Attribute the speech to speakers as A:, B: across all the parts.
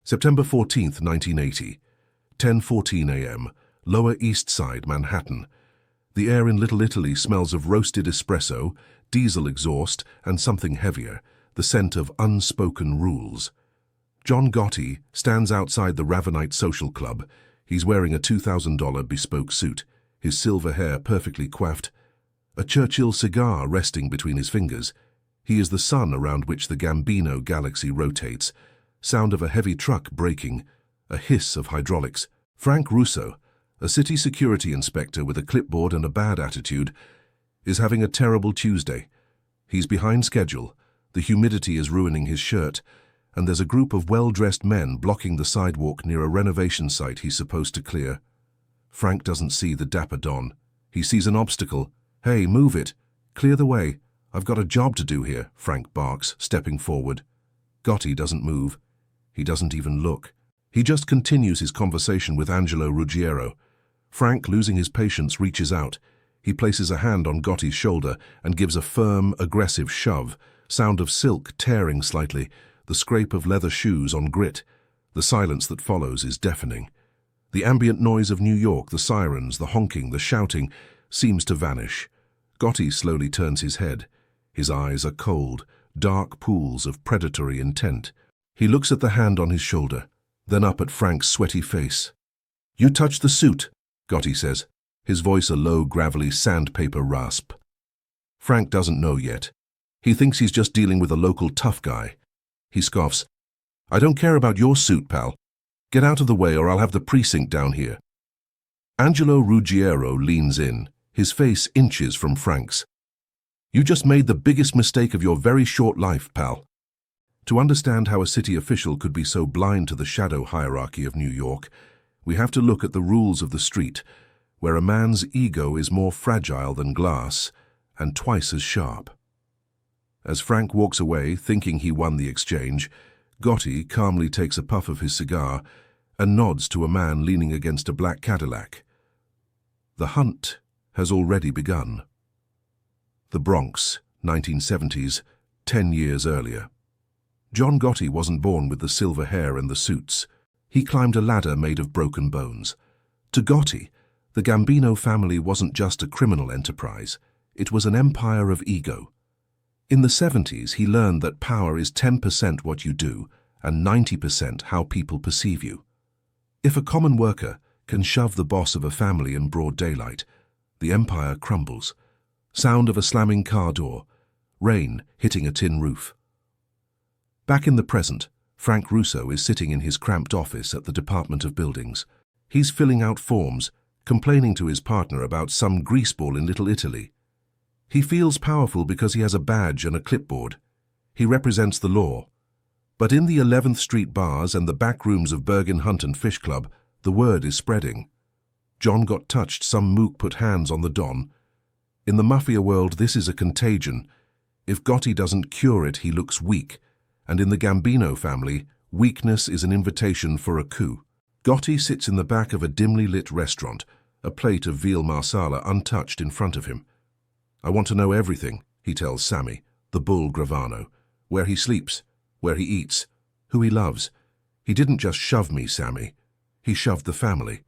A: September 14th, 1980, 10:14 a.m., Lower East Side, Manhattan. The air in Little Italy smells of roasted espresso, diesel exhaust, and something heavier, the scent of unspoken rules. John Gotti stands outside the Ravenite Social Club. He's wearing a $2,000 bespoke suit, his silver hair perfectly coiffed, a Churchill cigar resting between his fingers. He is the sun around which the Gambino galaxy rotates. Sound of a heavy truck braking, a hiss of hydraulics. Frank Russo, a city security inspector with a clipboard and a bad attitude, is having a terrible Tuesday. He's behind schedule, the humidity is ruining his shirt, and there's a group of well-dressed men blocking the sidewalk near a renovation site he's supposed to clear. Frank doesn't see the dapper Don. He sees an obstacle. "Hey, move it. Clear the way. I've got a job to do here," Frank barks, stepping forward. Gotti doesn't move. He doesn't even look. He just continues his conversation with Angelo Ruggiero. Frank, losing his patience, reaches out. He places a hand on Gotti's shoulder and gives a firm, aggressive shove. Sound of silk tearing slightly, the scrape of leather shoes on grit. The silence that follows is deafening. The ambient noise of New York, the sirens, the honking, the shouting, seems to vanish. Gotti slowly turns his head. His eyes are cold, dark pools of predatory intent. He looks at the hand on his shoulder, then up at Frank's sweaty face. "You touched the suit," Gotti says, his voice a low, gravelly sandpaper rasp. Frank doesn't know yet. He thinks he's just dealing with a local tough guy. He scoffs. "I don't care about your suit, pal. Get out of the way or I'll have the precinct down here." Angelo Ruggiero leans in, his face inches from Frank's. "You just made the biggest mistake of your very short life, pal." To understand how a city official could be so blind to the shadow hierarchy of New York, we have to look at the rules of the street, where a man's ego is more fragile than glass and twice as sharp. As Frank walks away, thinking he won the exchange, Gotti calmly takes a puff of his cigar and nods to a man leaning against a black Cadillac. The hunt has already begun. The Bronx, 1970s, 10 years earlier. John Gotti wasn't born with the silver hair and the suits. He climbed a ladder made of broken bones. To Gotti, the Gambino family wasn't just a criminal enterprise. It was an empire of ego. In the 70s, he learned that power is 10% what you do and 90% how people perceive you. If a common worker can shove the boss of a family in broad daylight, the empire crumbles. Sound of a slamming car door, rain hitting a tin roof. Back in the present, Frank Russo is sitting in his cramped office at the Department of Buildings. He's filling out forms, complaining to his partner about some greaseball in Little Italy. He feels powerful because he has a badge and a clipboard. He represents the law. But in the 11th Street bars and the back rooms of Bergen Hunt and Fish Club, the word is spreading. John got touched, some mook put hands on the Don. In the mafia world, this is a contagion. If Gotti doesn't cure it, he looks weak. And in the Gambino family, weakness is an invitation for a coup. Gotti sits in the back of a dimly lit restaurant, a plate of veal marsala untouched in front of him. "I want to know everything," he tells Sammy, the bull Gravano, "where he sleeps, where he eats, who he loves. He didn't just shove me, Sammy. He shoved the family."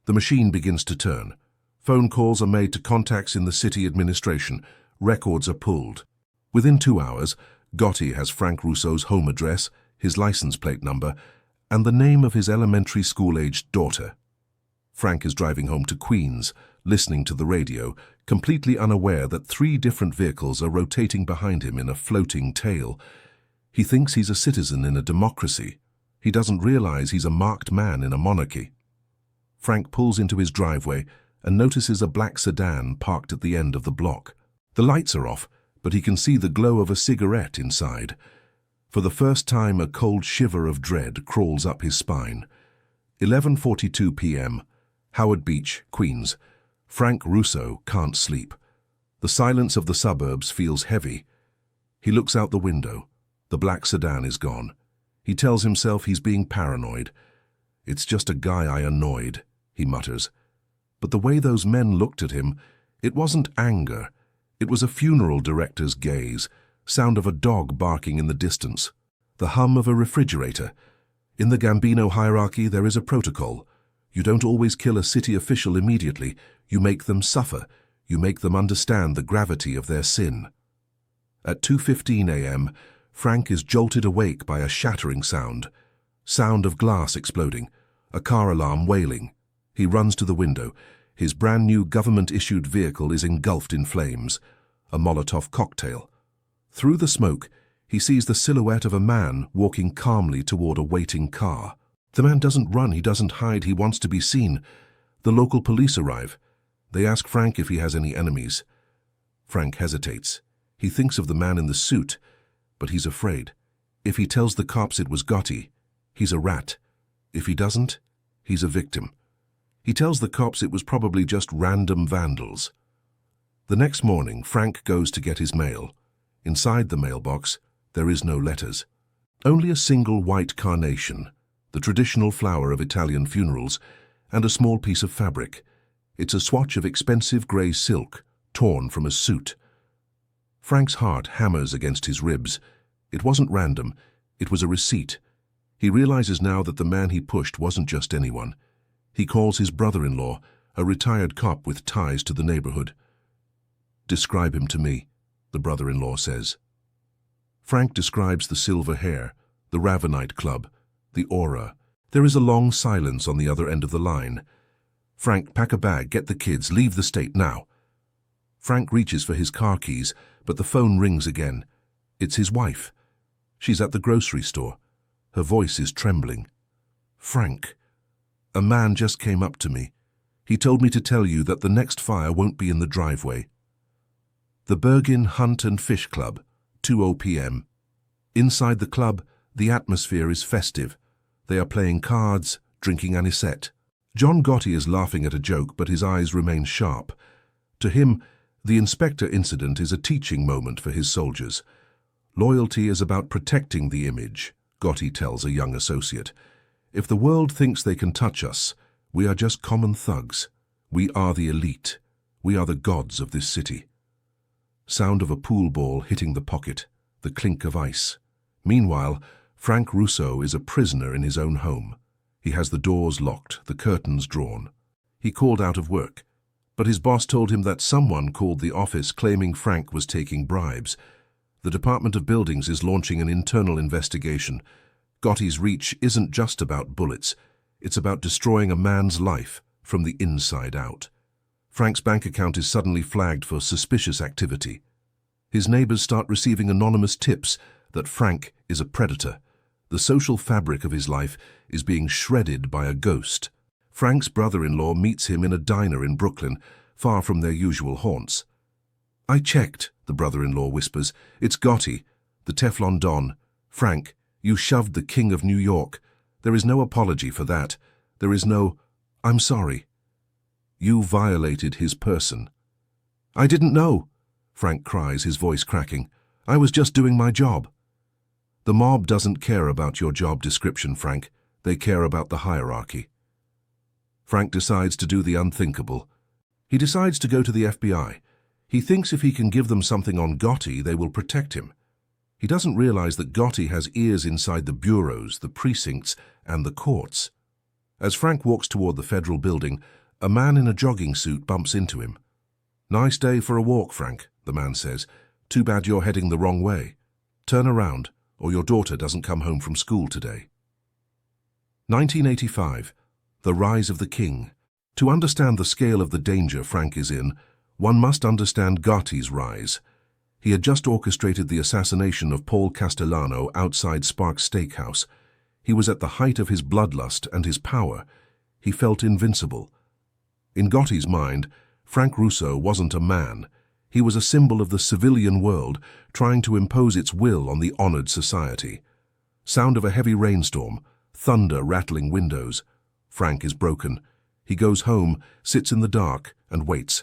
A: The machine begins to turn. Phone calls are made to contacts in the city administration. Records are pulled. Within 2 hours, Gotti has Frank Russo's home address, his license plate number, and the name of his elementary school-aged daughter. Frank is driving home to Queens, listening to the radio, completely unaware that 3 different vehicles are rotating behind him in a floating tail. He thinks he's a citizen in a democracy. He doesn't realize he's a marked man in a monarchy. Frank pulls into his driveway and notices a black sedan parked at the end of the block. The lights are off, but he can see the glow of a cigarette inside. For the first time, a cold shiver of dread crawls up his spine. 11:42 p.m., Howard Beach, Queens. Frank Russo can't sleep. The silence of the suburbs feels heavy. He looks out the window. The black sedan is gone. He tells himself he's being paranoid. "It's just a guy I annoyed," he mutters. But the way those men looked at him, it wasn't anger. It was a funeral director's gaze, sound of a dog barking in the distance, the hum of a refrigerator. In the Gambino hierarchy, there is a protocol. You don't always kill a city official immediately. You make them suffer. You make them understand the gravity of their sin. At 2:15 a.m., Frank is jolted awake by a shattering sound. Sound of glass exploding, a car alarm wailing. He runs to the window. His brand-new government-issued vehicle is engulfed in flames. A Molotov cocktail. Through the smoke, he sees the silhouette of a man walking calmly toward a waiting car. The man doesn't run, he doesn't hide, he wants to be seen. The local police arrive. They ask Frank if he has any enemies. Frank hesitates. He thinks of the man in the suit, but he's afraid. If he tells the cops it was Gotti, he's a rat. If he doesn't, he's a victim. He tells the cops it was probably just random vandals. The next morning, Frank goes to get his mail. Inside the mailbox, there is no letters. Only a single white carnation, the traditional flower of Italian funerals, and a small piece of fabric. It's a swatch of expensive grey silk, torn from a suit. Frank's heart hammers against his ribs. It wasn't random, it was a receipt. He realizes now that the man he pushed wasn't just anyone. He calls his brother-in-law, a retired cop with ties to the neighborhood. "Describe him to me," the brother-in-law says. Frank describes the silver hair, the Ravenite club, the aura. There is a long silence on the other end of the line. "Frank, pack a bag, get the kids, leave the state now." Frank reaches for his car keys, but the phone rings again. It's his wife. She's at the grocery store. Her voice is trembling. "Frank, a man just came up to me. He told me to tell you that the next fire won't be in the driveway." The Bergin Hunt and Fish Club, 2:00 p.m. Inside the club, the atmosphere is festive. They are playing cards, drinking anisette. John Gotti is laughing at a joke, but his eyes remain sharp. To him, the inspector incident is a teaching moment for his soldiers. Loyalty is about protecting the image, Gotti tells a young associate. If the world thinks they can touch us, we are just common thugs. We are the elite. We are the gods of this city. Sound of a pool ball hitting the pocket, the clink of ice. Meanwhile, Frank Russo is a prisoner in his own home. He has the doors locked, the curtains drawn. He called out of work, but his boss told him that someone called the office claiming Frank was taking bribes. The Department of Buildings is launching an internal investigation. Gotti's reach isn't just about bullets. It's about destroying a man's life from the inside out. Frank's bank account is suddenly flagged for suspicious activity. His neighbors start receiving anonymous tips that Frank is a predator. The social fabric of his life is being shredded by a ghost. Frank's brother-in-law meets him in a diner in Brooklyn, far from their usual haunts. "I checked," the brother-in-law whispers. "It's Gotti, the Teflon Don. Frank, you shoved the King of New York. There is no apology for that. There is no, 'I'm sorry.' You violated his person." "I didn't know," Frank cries, his voice cracking. "I was just doing my job." "The mob doesn't care about your job description, Frank. They care about the hierarchy." Frank decides to do the unthinkable. He decides to go to the FBI. He thinks if he can give them something on Gotti, they will protect him. He doesn't realize that Gotti has ears inside the bureaus, the precincts, and the courts. As Frank walks toward the federal building, a man in a jogging suit bumps into him. "Nice day for a walk, Frank," the man says. "Too bad you're heading the wrong way. Turn around, or your daughter doesn't come home from school today." 1985. The Rise of the King. To understand the scale of the danger Frank is in, one must understand Gotti's rise. He had just orchestrated the assassination of Paul Castellano outside Sparks Steakhouse. He was at the height of his bloodlust and his power. He felt invincible. In Gotti's mind, Frank Russo wasn't a man. He was a symbol of the civilian world, trying to impose its will on the honored society. Sound of a heavy rainstorm, thunder rattling windows. Frank is broken. He goes home, sits in the dark, and waits.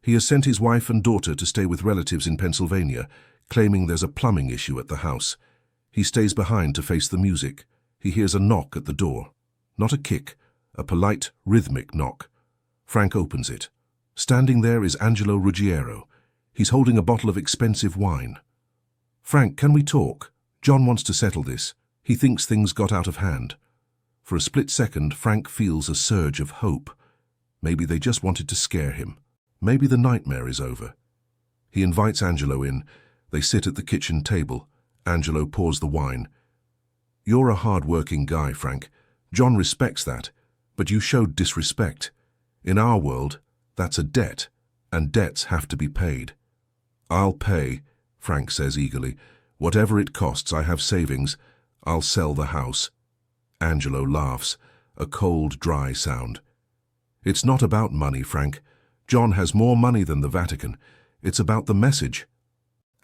A: He has sent his wife and daughter to stay with relatives in Pennsylvania, claiming there's a plumbing issue at the house. He stays behind to face the music. He hears a knock at the door. Not a kick, a polite, rhythmic knock. Frank opens it. Standing there is Angelo Ruggiero. He's holding a bottle of expensive wine. "Frank, can we talk? John wants to settle this." He thinks things got out of hand. For a split second, Frank feels a surge of hope. Maybe they just wanted to scare him. Maybe the nightmare is over. He invites Angelo in. They sit at the kitchen table. Angelo pours the wine. "You're a hard-working guy, Frank. John respects that, but you showed disrespect. In our world, that's a debt, and debts have to be paid." "I'll pay," Frank says eagerly. "Whatever it costs, I have savings. I'll sell the house." Angelo laughs, a cold, dry sound. "It's not about money, Frank. John has more money than the Vatican. It's about the message."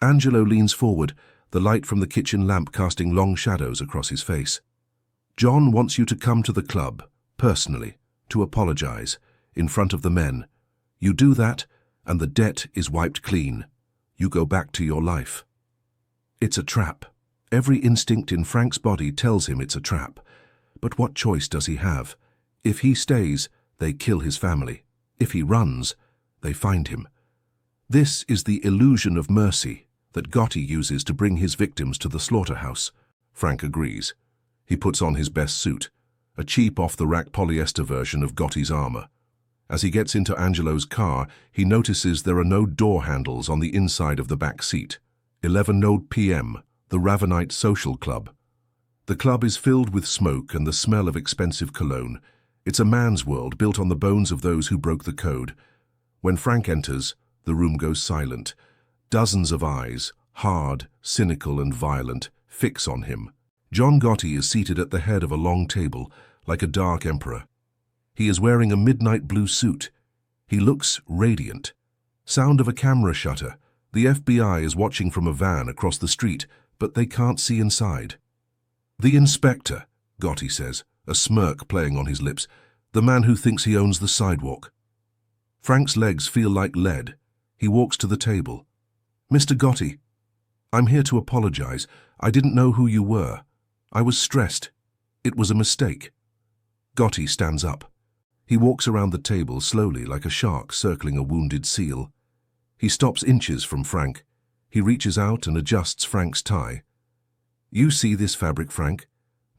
A: Angelo leans forward, the light from the kitchen lamp casting long shadows across his face. "John wants you to come to the club, personally, to apologize, in front of the men. You do that, and the debt is wiped clean. You go back to your life." It's a trap. Every instinct in Frank's body tells him it's a trap. But what choice does he have? If he stays, they kill his family. If he runs, they find him. This is the illusion of mercy that Gotti uses to bring his victims to the slaughterhouse. Frank agrees. He puts on his best suit, a cheap off-the-rack polyester version of Gotti's armor. As he gets into Angelo's car, he notices there are no door handles on the inside of the back seat. 11:00 p.m., the Ravenite Social Club. The club is filled with smoke and the smell of expensive cologne. It's a man's world built on the bones of those who broke the code. When Frank enters, the room goes silent. Dozens of eyes, hard, cynical and violent, fix on him. John Gotti is seated at the head of a long table, like a dark emperor. He is wearing a midnight blue suit. He looks radiant. Sound of a camera shutter. The FBI is watching from a van across the street, but they can't see inside. "The inspector," Gotti says, a smirk playing on his lips. "The man who thinks he owns the sidewalk." Frank's legs feel like lead. He walks to the table. "Mr. Gotti, I'm here to apologize. I didn't know who you were. I was stressed. It was a mistake." Gotti stands up. He walks around the table slowly like a shark circling a wounded seal. He stops inches from Frank. He reaches out and adjusts Frank's tie. "You see this fabric, Frank?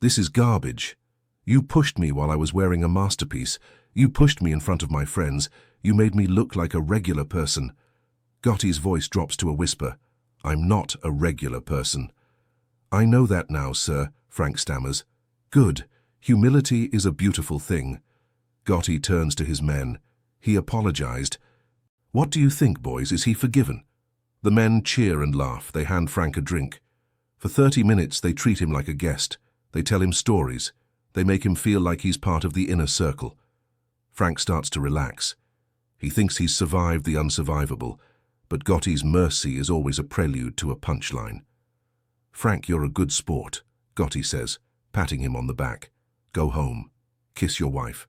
A: This is garbage. You pushed me while I was wearing a masterpiece. You pushed me in front of my friends. You made me look like a regular person." Gotti's voice drops to a whisper. "I'm not a regular person." "I know that now, sir," Frank stammers. "Good. Humility is a beautiful thing." Gotti turns to his men. He apologized. "What do you think, boys? Is he forgiven?" The men cheer and laugh. They hand Frank a drink. For 30 minutes, they treat him like a guest. They tell him stories. They make him feel like he's part of the inner circle. Frank starts to relax. He thinks he's survived the unsurvivable, but Gotti's mercy is always a prelude to a punchline. "Frank, you're a good sport," Gotti says, patting him on the back. "Go home. Kiss your wife.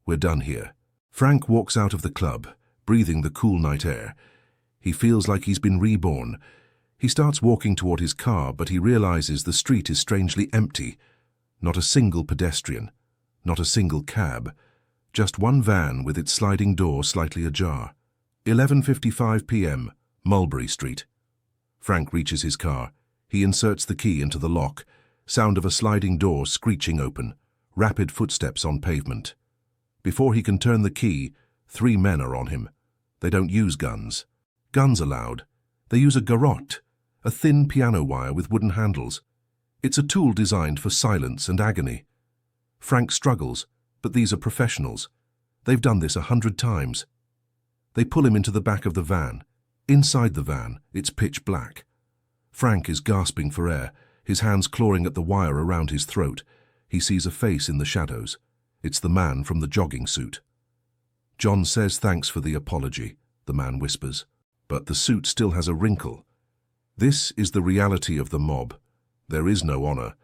A: We're done here." Frank walks out of the club, breathing the cool night air. He feels like he's been reborn. He starts walking toward his car, but he realizes the street is strangely empty. Not a single pedestrian, not a single cab, just one van with its sliding door slightly ajar. 11:55 p.m., Mulberry Street. Frank reaches his car. He inserts the key into the lock. Sound of a sliding door screeching open. Rapid footsteps on pavement. Before he can turn the key, 3 men are on him. They don't use guns. Guns allowed. They use a garrote, a thin piano wire with wooden handles. It's a tool designed for silence and agony. Frank struggles, but these are professionals. They've done this 100 times. They pull him into the back of the van. Inside the van, it's pitch black. Frank is gasping for air, his hands clawing at the wire around his throat. He sees a face in the shadows. It's the man from the jogging suit. "John says thanks for the apology," the man whispers, but the suit still has a wrinkle. This is the reality of the mob. There is no honor.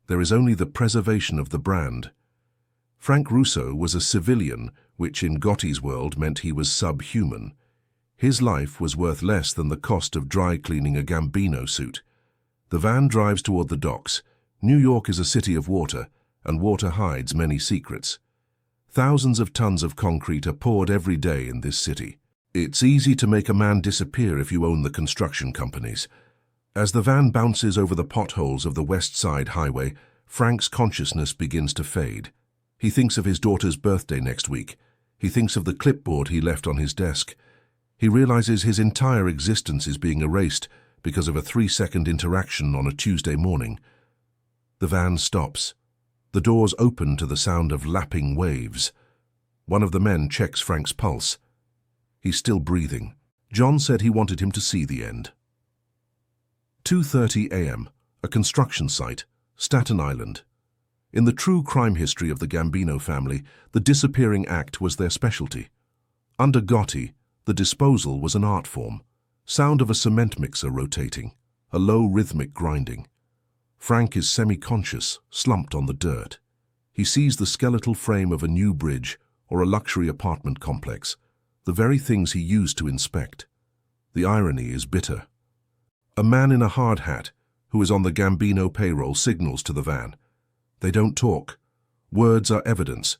A: There is only the preservation of the brand. Frank Russo was a civilian, which in Gotti's world meant he was subhuman. His life was worth less than the cost of dry cleaning a Gambino suit. The van drives toward the docks. New York is a city of water, and water hides many secrets. Thousands of tons of concrete are poured every day in this city. It's easy to make a man disappear if you own the construction companies. As the van bounces over the potholes of the West Side Highway, Frank's consciousness begins to fade. He thinks of his daughter's birthday next week. He thinks of the clipboard he left on his desk. He realizes his entire existence is being erased because of a 3-second interaction on a Tuesday morning. The van stops. The doors open to the sound of lapping waves. One of the men checks Frank's pulse. He's still breathing. John said he wanted him to see the end. 2:30 a.m., a construction site, Staten Island. In the true crime history of the Gambino family, the disappearing act was their specialty. Under Gotti, the disposal was an art form. Sound of a cement mixer rotating, a low rhythmic grinding. Frank is semi-conscious, slumped on the dirt. He sees the skeletal frame of a new bridge or a luxury apartment complex, the very things he used to inspect. The irony is bitter. A man in a hard hat, who is on the Gambino payroll, signals to the van. They don't talk. Words are evidence.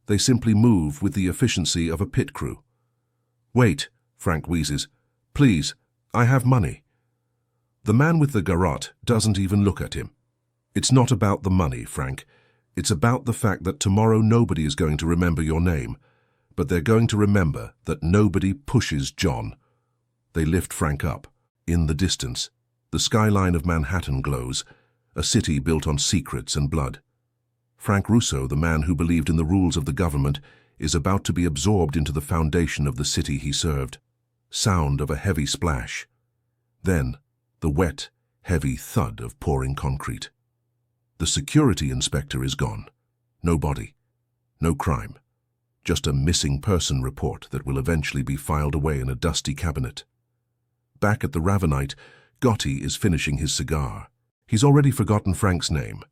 A: They simply move with the efficiency of a pit crew. "Wait," Frank wheezes. "Please, I have money." The man with the garrote doesn't even look at him. "It's not about the money, Frank. It's about the fact that tomorrow nobody is going to remember your name, but they're going to remember that nobody pushes John." They lift Frank up. In the distance, the skyline of Manhattan glows, a city built on secrets and blood. Frank Russo, the man who believed in the rules of the government, is about to be absorbed into the foundation of the city he served. Sound of a heavy splash. Then, the wet, heavy thud of pouring concrete. The security inspector is gone. No body. No crime. Just a missing person report that will eventually be filed away in a dusty cabinet. Back at the Ravenite, Gotti is finishing his cigar. He's already forgotten Frank's name.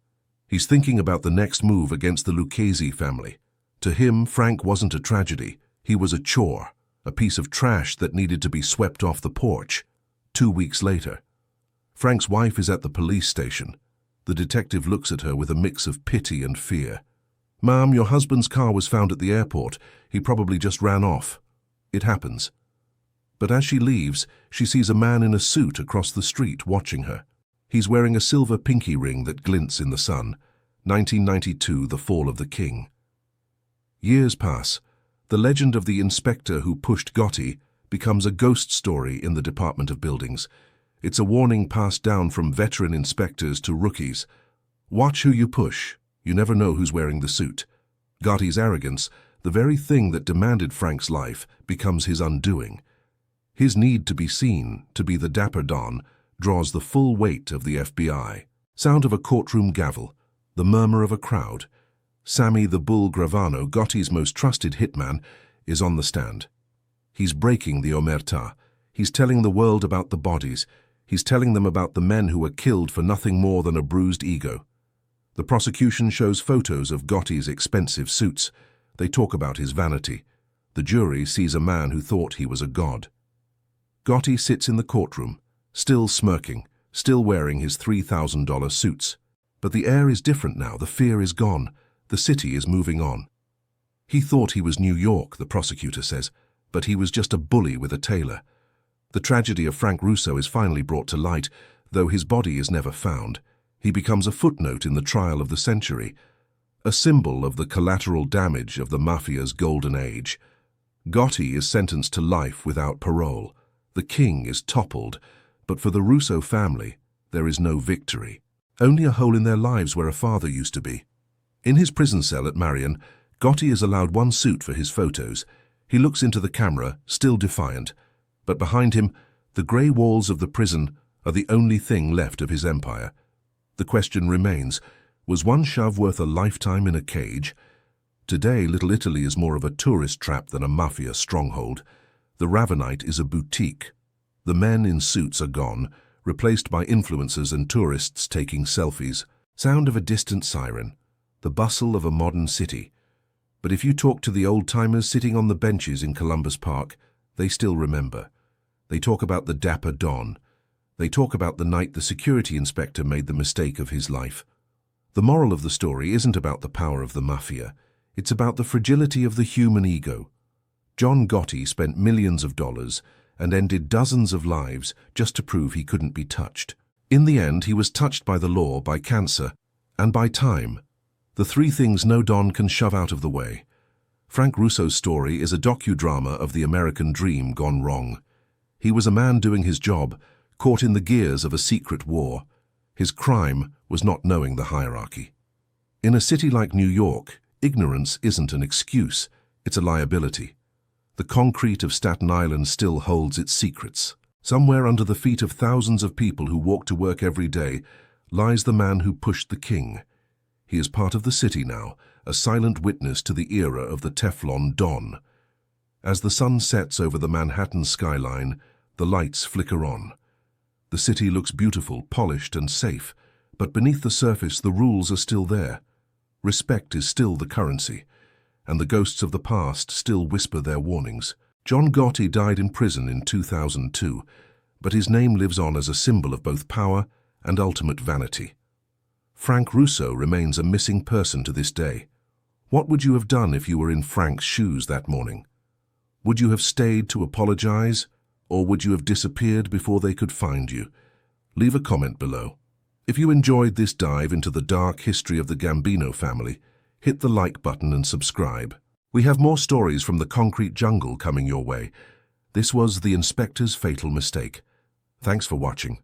A: He's thinking about the next move against the Lucchese family. To him, Frank wasn't a tragedy. He was a chore, a piece of trash that needed to be swept off the porch. 2 weeks later, Frank's wife is at the police station. The detective looks at her with a mix of pity and fear. "Ma'am, your husband's car was found at the airport. He probably just ran off." It happens. But as she leaves, she sees a man in a suit across the street watching her. He's wearing a silver pinky ring that glints in the sun. 1992, the fall of the king. Years pass. The legend of the inspector who pushed Gotti becomes a ghost story in the Department of Buildings. It's a warning passed down from veteran inspectors to rookies. Watch who you push. You never know who's wearing the suit. Gotti's arrogance, the very thing that demanded Frank's life, becomes his undoing. His need to be seen, to be the dapper Don, draws the full weight of the FBI. Sound of a courtroom gavel, the murmur of a crowd. Sammy the Bull Gravano, Gotti's most trusted hitman, is on the stand. He's breaking the omerta. He's telling the world about the bodies. He's telling them about the men who were killed for nothing more than a bruised ego. The prosecution shows photos of Gotti's expensive suits. They talk about his vanity. The jury sees a man who thought he was a god. Gotti sits in the courtroom, still smirking, still wearing his $3,000 suits. But the air is different now. The fear is gone. The city is moving on. He thought he was New York, the prosecutor says, but he was just a bully with a tailor. The tragedy of Frank Russo is finally brought to light, though his body is never found. He becomes a footnote in the trial of the century, a symbol of the collateral damage of the mafia's golden age. Gotti is sentenced to life without parole. The king is toppled, but for the Russo family, there is no victory. Only a hole in their lives where a father used to be. In his prison cell at Marion, Gotti is allowed one suit for his photos. He looks into the camera, still defiant, but behind him, the grey walls of the prison are the only thing left of his empire. The question remains, was one shove worth a lifetime in a cage? Today, Little Italy is more of a tourist trap than a mafia stronghold. The Ravenite is a boutique. The men in suits are gone, replaced by influencers and tourists taking selfies. Sound of a distant siren, the bustle of a modern city. But if you talk to the old-timers sitting on the benches in Columbus Park, they still remember. They talk about the dapper Don. They talk about the night the security inspector made the mistake of his life. The moral of the story isn't about the power of the mafia. It's about the fragility of the human ego. John Gotti spent millions of dollars and ended dozens of lives just to prove he couldn't be touched. In the end, he was touched by the law, by cancer, and by time. The three things no Don can shove out of the way. Frank Russo's story is a docudrama of the American dream gone wrong. He was a man doing his job, caught in the gears of a secret war. His crime was not knowing the hierarchy. In a city like New York, ignorance isn't an excuse, it's a liability. The concrete of Staten Island still holds its secrets. Somewhere under the feet of thousands of people who walk to work every day lies the man who pushed the king. He is part of the city now, a silent witness to the era of the Teflon Don. As the sun sets over the Manhattan skyline, the lights flicker on. The city looks beautiful, polished and safe, but beneath the surface the rules are still there. Respect is still the currency, and the ghosts of the past still whisper their warnings. John Gotti died in prison in 2002, but his name lives on as a symbol of both power and ultimate vanity. Frank Russo remains a missing person to this day. What would you have done if you were in Frank's shoes that morning? Would you have stayed to apologize, or would you have disappeared before they could find you? Leave a comment below. If you enjoyed this dive into the dark history of the Gambino family, hit the like button and subscribe. We have more stories from the concrete jungle coming your way. This was the Inspector's Fatal Mistake. Thanks for watching.